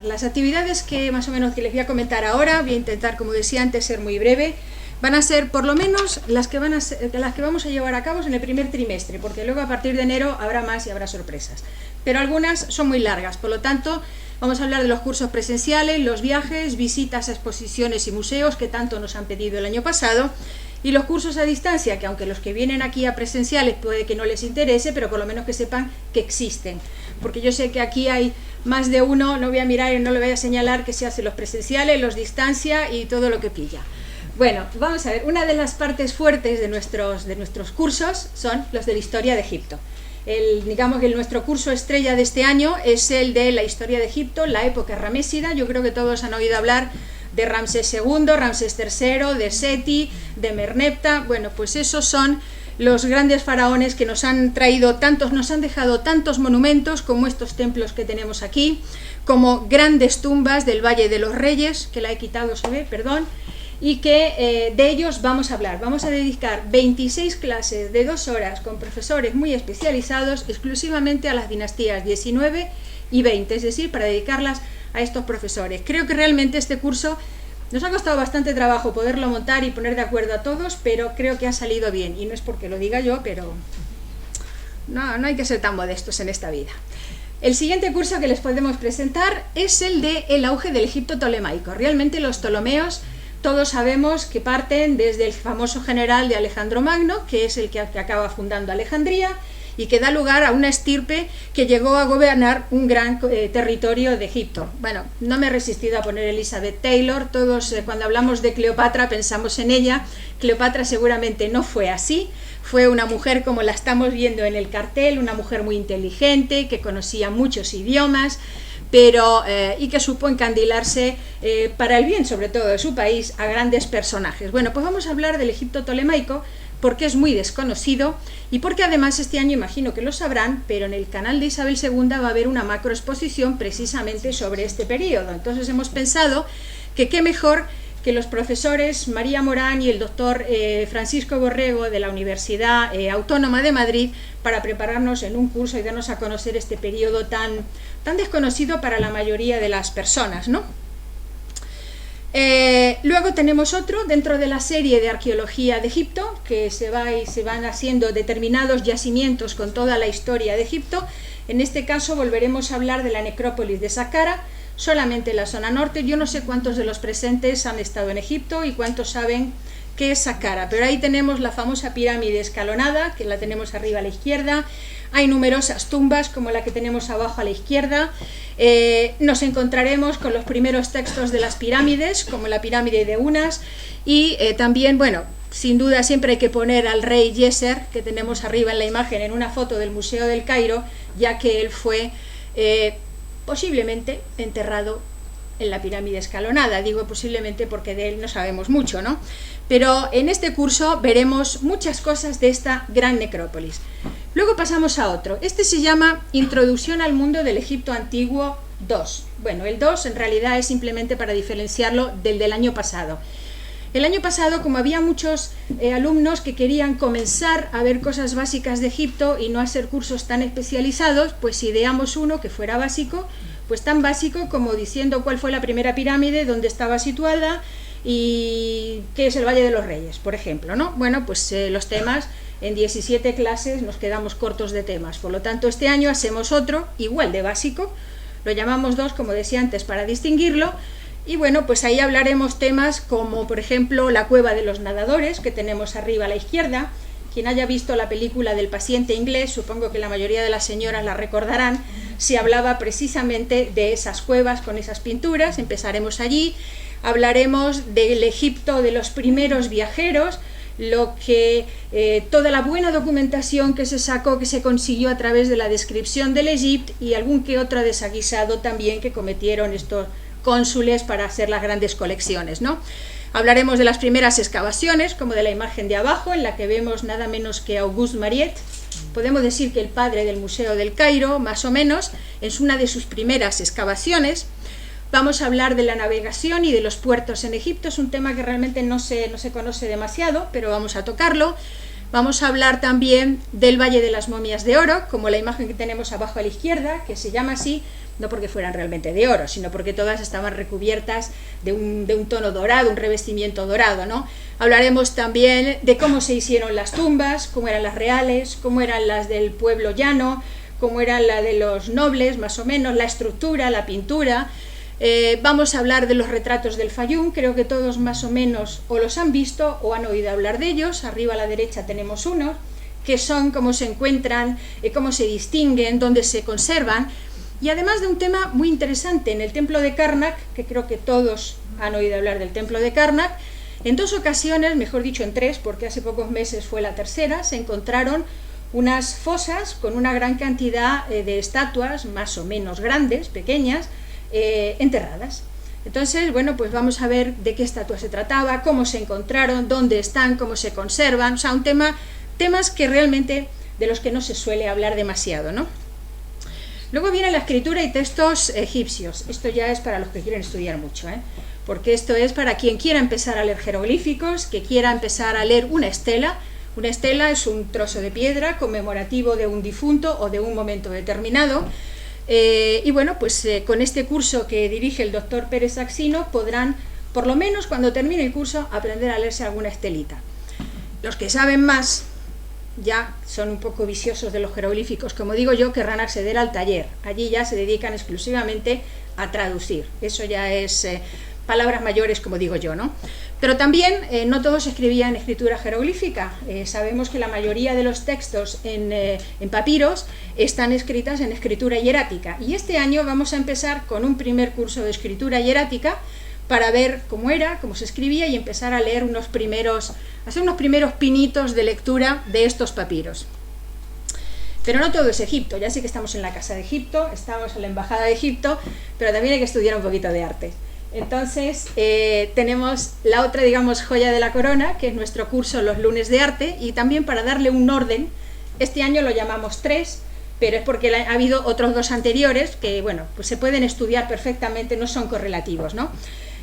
Las actividades que más o menos que les voy a comentar ahora, voy a intentar, como decía antes, ser muy breve, van a ser por lo menos las que vamos a llevar a cabo en el primer trimestre, porque luego a partir de enero habrá más y habrá sorpresas. Pero algunas son muy largas, por lo tanto vamos a hablar de los cursos presenciales, los viajes, visitas a exposiciones y museos que tanto nos han pedido el año pasado, y los cursos a distancia, que aunque los que vienen aquí a presenciales puede que no les interese, pero por lo menos que sepan que existen. Porque yo sé que aquí hay más de uno, no voy a mirar y no le voy a señalar que se hacen los presenciales, los distancia y todo lo que pilla. Bueno, vamos a ver, una de las partes fuertes de nuestros cursos son los de la historia de Egipto. Digamos que nuestro curso estrella de este año es el de la historia de Egipto, la época ramésida. Yo creo que todos han oído hablar de Ramsés II, Ramsés III, de Seti, de Merneptah. Bueno, pues esos son los grandes faraones que nos han dejado tantos monumentos como estos templos que tenemos aquí, como grandes tumbas del Valle de los Reyes, que la he quitado, se ve, perdón, y que de ellos vamos a hablar. Vamos a dedicar 26 clases de 2 horas con profesores muy especializados exclusivamente a las dinastías 19 y 20, es decir, para dedicarlas a estos profesores. Creo que realmente este curso nos ha costado bastante trabajo poderlo montar y poner de acuerdo a todos, pero creo que ha salido bien, y no es porque lo diga yo, pero no hay que ser tan modestos en esta vida. El siguiente curso que les podemos presentar es el de el auge del Egipto tolemaico. Realmente los Ptolomeos, todos sabemos que parten desde el famoso general de Alejandro Magno, que es el que acaba fundando Alejandría, y que da lugar a una estirpe que llegó a gobernar un gran territorio de Egipto. Bueno, no me he resistido a poner Elizabeth Taylor. Todos cuando hablamos de Cleopatra pensamos en ella. Cleopatra seguramente no fue así, fue una mujer como la estamos viendo en el cartel, una mujer muy inteligente, que conocía muchos idiomas, pero y que supo encandilarse para el bien, sobre todo de su país, a grandes personajes. Bueno, pues vamos a hablar del Egipto tolemaico, porque es muy desconocido y porque además este año, imagino que lo sabrán, pero en el canal de Isabel II va a haber una macroexposición precisamente sobre este periodo. Entonces hemos pensado que qué mejor que los profesores María Morán y el doctor Francisco Borrego de la Universidad Autónoma de Madrid para prepararnos en un curso y darnos a conocer este periodo tan desconocido para la mayoría de las personas, ¿no? Luego tenemos otro dentro de la serie de arqueología de Egipto, que se van haciendo determinados yacimientos con toda la historia de Egipto. En este caso volveremos a hablar de la necrópolis de Saqqara, solamente en la zona norte. Yo no sé cuántos de los presentes han estado en Egipto y cuántos saben qué es Saqqara, pero ahí tenemos la famosa pirámide escalonada, que la tenemos arriba a la izquierda. Hay numerosas tumbas como la que tenemos abajo a la izquierda. Nos encontraremos con los primeros textos de las pirámides, como la pirámide de Unas, y también, bueno, sin duda siempre hay que poner al rey Yeser, que tenemos arriba en la imagen en una foto del Museo del Cairo, ya que él fue posiblemente enterrado en la pirámide escalonada. Digo posiblemente porque de él no sabemos mucho, ¿no? Pero en este curso veremos muchas cosas de esta gran necrópolis. Luego pasamos a otro. Este se llama Introducción al mundo del Egipto antiguo 2. Bueno, el 2 en realidad es simplemente para diferenciarlo del año pasado. El año pasado, como había muchos alumnos que querían comenzar a ver cosas básicas de Egipto y no hacer cursos tan especializados, pues ideamos uno que fuera básico, pues tan básico como diciendo cuál fue la primera pirámide, dónde estaba situada y qué es el Valle de los Reyes, por ejemplo, ¿no? Bueno, pues los temas, en 17 clases nos quedamos cortos de temas, por lo tanto este año hacemos otro igual de básico, lo llamamos 2, como decía antes, para distinguirlo. Y bueno, pues ahí hablaremos temas como, por ejemplo, la cueva de los nadadores, que tenemos arriba a la izquierda. Quien haya visto la película del paciente inglés, supongo que la mayoría de las señoras la recordarán, se hablaba precisamente de esas cuevas con esas pinturas. Empezaremos allí, hablaremos del Egipto de los primeros viajeros, toda la buena documentación que se sacó, que se consiguió a través de la descripción del Egipto y algún que otro desaguisado también que cometieron estos cónsules para hacer las grandes colecciones, ¿no? Hablaremos de las primeras excavaciones, como de la imagen de abajo, en la que vemos nada menos que Auguste Mariette. Podemos decir que el padre del Museo del Cairo, más o menos, es una de sus primeras excavaciones. Vamos a hablar de la navegación y de los puertos en Egipto. Es un tema que realmente no se conoce demasiado, pero vamos a tocarlo. Vamos a hablar también del Valle de las Momias de Oro, como la imagen que tenemos abajo a la izquierda, que se llama así, no porque fueran realmente de oro, sino porque todas estaban recubiertas de un tono dorado, un revestimiento dorado, ¿no? Hablaremos también de cómo se hicieron las tumbas, cómo eran las reales, cómo eran las del pueblo llano, cómo era la de los nobles, más o menos, la estructura, la pintura. Vamos a hablar de los retratos del Fayum, creo que todos más o menos o los han visto o han oído hablar de ellos. Arriba a la derecha tenemos unos, que son cómo se encuentran, cómo se distinguen, dónde se conservan, y además de un tema muy interesante, en el templo de Karnak, que creo que todos han oído hablar del templo de Karnak, en 2 ocasiones, mejor dicho en 3, porque hace pocos meses fue la tercera, se encontraron unas fosas con una gran cantidad de estatuas, más o menos grandes, pequeñas, enterradas. Entonces, bueno, pues vamos a ver de qué estatua se trataba, cómo se encontraron, dónde están, cómo se conservan, o sea, temas que realmente de los que no se suele hablar demasiado, ¿no? Luego viene la escritura y textos egipcios. Esto ya es para los que quieren estudiar mucho, porque esto es para quien quiera empezar a leer jeroglíficos, que quiera empezar a leer una estela. Una estela es un trozo de piedra conmemorativo de un difunto o de un momento determinado. Y bueno, pues con este curso que dirige el doctor Pérez Saxino podrán, por lo menos cuando termine el curso, aprender a leerse alguna estelita. Los que saben más, ya son un poco viciosos de los jeroglíficos, como digo yo, querrán acceder al taller. Allí ya se dedican exclusivamente a traducir. Eso ya es palabras mayores, como digo yo, ¿no? Pero también no todos escribían en escritura jeroglífica. Sabemos que la mayoría de los textos en papiros están escritas en escritura hierática. Y este año vamos a empezar con un primer curso de escritura hierática para ver cómo era, cómo se escribía y empezar a leer hacer unos primeros pinitos de lectura de estos papiros. Pero no todo es Egipto. Ya sé que estamos en la Casa de Egipto, estamos en la Embajada de Egipto, pero también hay que estudiar un poquito de arte. Entonces tenemos la otra, digamos, joya de la corona, que es nuestro curso Los lunes de arte, y también para darle un orden, este año lo llamamos 3, pero es porque ha habido otros 2 anteriores que, bueno, pues se pueden estudiar perfectamente, no son correlativos, ¿no?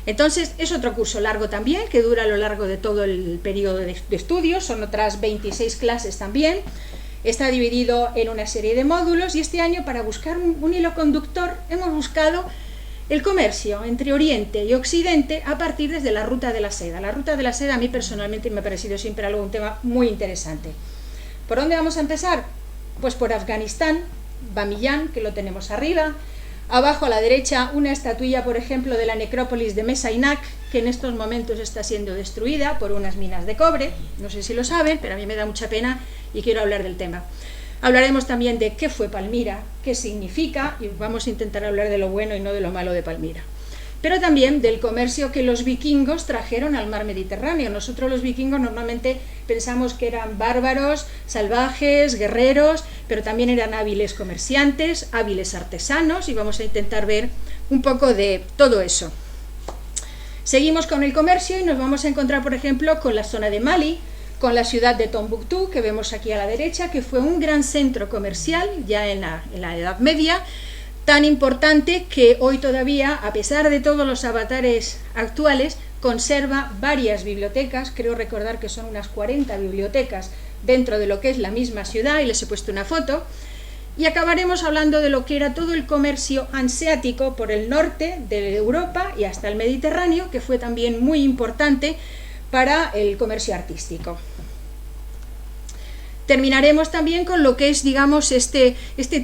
Entonces es otro curso largo también, que dura a lo largo de todo el periodo de estudios, son otras 26 clases también, está dividido en una serie de módulos, y este año, para buscar un hilo conductor, hemos buscado el comercio entre Oriente y Occidente a partir desde la Ruta de la Seda. La Ruta de la Seda a mí personalmente me ha parecido siempre un tema muy interesante. ¿Por dónde vamos a empezar? Pues por Afganistán, Bamiyan, que lo tenemos arriba. Abajo a la derecha una estatuilla, por ejemplo, de la necrópolis de Mesainak, que en estos momentos está siendo destruida por unas minas de cobre. No sé si lo saben, pero a mí me da mucha pena y quiero hablar del tema. Hablaremos también de qué fue Palmira, qué significa, y vamos a intentar hablar de lo bueno y no de lo malo de Palmira. Pero también del comercio que los vikingos trajeron al mar Mediterráneo. Nosotros los vikingos normalmente pensamos que eran bárbaros, salvajes, guerreros, pero también eran hábiles comerciantes, hábiles artesanos, y vamos a intentar ver un poco de todo eso. Seguimos con el comercio y nos vamos a encontrar, por ejemplo, con la zona de Mali, con la ciudad de Tombuctú, que vemos aquí a la derecha, que fue un gran centro comercial ya en la Edad Media, tan importante que hoy todavía, a pesar de todos los avatares actuales, conserva varias bibliotecas. Creo recordar que son unas 40 bibliotecas dentro de lo que es la misma ciudad, y les he puesto una foto. Y acabaremos hablando de lo que era todo el comercio hanseático por el norte de Europa y hasta el Mediterráneo, que fue también muy importante para el comercio artístico. Terminaremos también con lo que es, digamos, este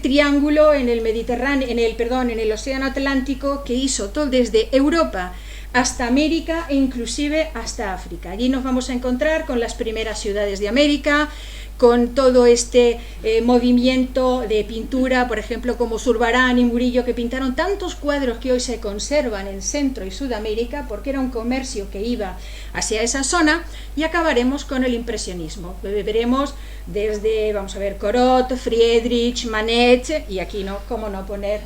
triángulo en el Mediterráneo, en el Océano Atlántico, que hizo todo desde Europa hasta América e inclusive hasta África. Allí nos vamos a encontrar con las primeras ciudades de América, con todo este movimiento de pintura, por ejemplo, como Zurbarán y Murillo, que pintaron tantos cuadros que hoy se conservan en Centro y Sudamérica, porque era un comercio que iba hacia esa zona. Y acabaremos con el impresionismo. Veremos desde, vamos a ver, Corot, Friedrich, Manet, y aquí no, cómo no poner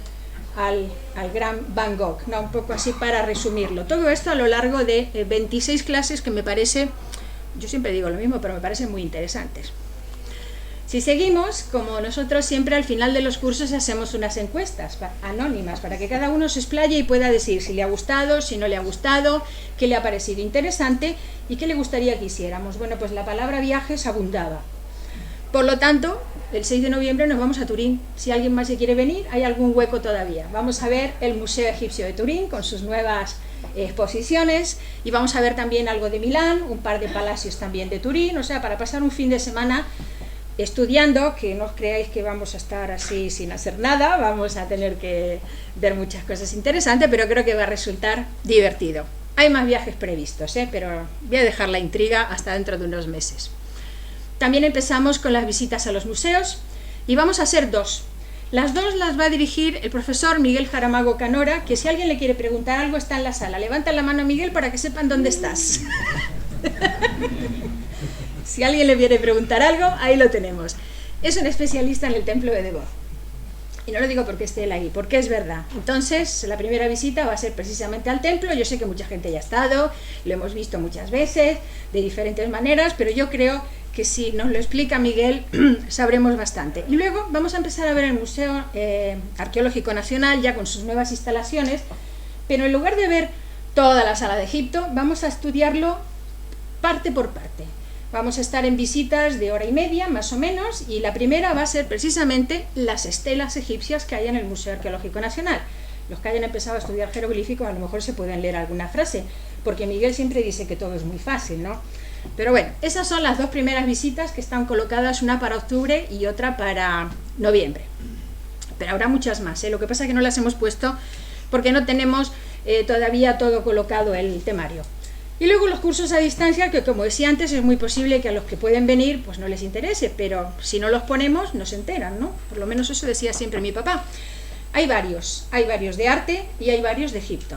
al gran Van Gogh, ¿no? Un poco así para resumirlo. Todo esto a lo largo de 26 clases que me parece, yo siempre digo lo mismo, pero me parecen muy interesantes. Si seguimos, como nosotros siempre al final de los cursos hacemos unas encuestas anónimas para que cada uno se explaye y pueda decir si le ha gustado, si no le ha gustado, qué le ha parecido interesante y qué le gustaría que hiciéramos. Bueno, pues la palabra viajes abundaba. Por lo tanto, el 6 de noviembre nos vamos a Turín. Si alguien más se quiere venir, hay algún hueco todavía. Vamos a ver el Museo Egipcio de Turín con sus nuevas exposiciones y vamos a ver también algo de Milán, un par de palacios también de Turín, o sea, para pasar un fin de semana estudiando, que no os creáis que vamos a estar así sin hacer nada, vamos a tener que ver muchas cosas interesantes, pero creo que va a resultar divertido. Hay más viajes previstos, pero voy a dejar la intriga hasta dentro de unos meses. También empezamos con las visitas a los museos y vamos a hacer dos. Las dos las va a dirigir el profesor Miguel Jaramago Canora, que si alguien le quiere preguntar algo está en la sala. Levanta la mano, Miguel, para que sepan dónde estás. Si alguien le viene a preguntar algo, ahí lo tenemos. Es un especialista en el templo de Devot. Y no lo digo porque esté él ahí, porque es verdad. Entonces, la primera visita va a ser precisamente al templo. Yo sé que mucha gente ya ha estado, lo hemos visto muchas veces, de diferentes maneras, pero yo creo que si nos lo explica Miguel, sabremos bastante. Y luego vamos a empezar a ver el Museo Arqueológico Nacional, ya con sus nuevas instalaciones, pero en lugar de ver toda la sala de Egipto, vamos a estudiarlo parte por parte. Vamos a estar en visitas de hora y media, más o menos, y la primera va a ser precisamente las estelas egipcias que hay en el Museo Arqueológico Nacional. Los que hayan empezado a estudiar jeroglíficos a lo mejor se pueden leer alguna frase, porque Miguel siempre dice que todo es muy fácil, ¿no? Pero bueno, esas son las dos primeras visitas que están colocadas, una para octubre y otra para noviembre. Pero habrá muchas más, Lo que pasa es que no las hemos puesto porque no tenemos todavía todo colocado el temario. Y luego los cursos a distancia, que como decía antes, es muy posible que a los que pueden venir pues no les interese, pero si no los ponemos no se enteran, ¿no? Por lo menos eso decía siempre mi papá. Hay varios de arte y hay varios de Egipto.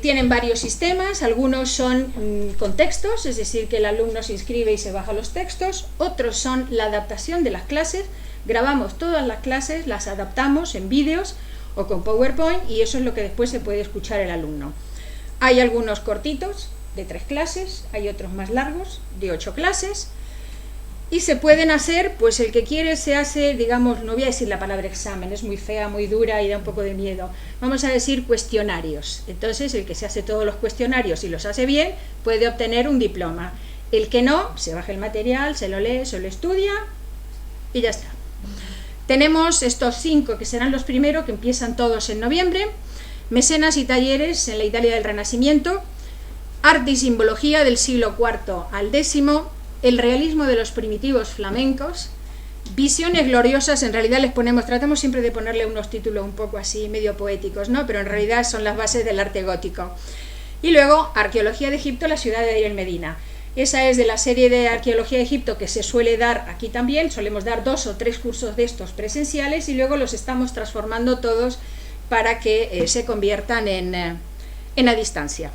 Tienen varios sistemas, algunos son con textos, es decir, que el alumno se inscribe y se baja los textos, otros son la adaptación de las clases, grabamos todas las clases, las adaptamos en vídeos o con PowerPoint y eso es lo que después se puede escuchar el alumno. Hay algunos cortitos de 3 clases, hay otros más largos de 8 clases y se pueden hacer, pues el que quiere se hace, digamos, no voy a decir la palabra examen, es muy fea, muy dura y da un poco de miedo, vamos a decir cuestionarios. Entonces el que se hace todos los cuestionarios y los hace bien puede obtener un diploma, el que no, se baja el material, se lo lee, se lo estudia y ya está. Tenemos estos 5 que serán los primeros, que empiezan todos en noviembre. Mecenas y talleres en la Italia del Renacimiento, arte y simbología del siglo IV al X, el realismo de los primitivos flamencos, visiones gloriosas, en realidad les ponemos, tratamos siempre de ponerle unos títulos un poco así medio poéticos, ¿no? Pero en realidad son las bases del arte gótico. Y luego, arqueología de Egipto, la ciudad de Deir el Medina. Esa es de la serie de arqueología de Egipto que se suele dar aquí también, solemos dar 2 o 3 cursos de estos presenciales y luego los estamos transformando todos para que se conviertan en a distancia.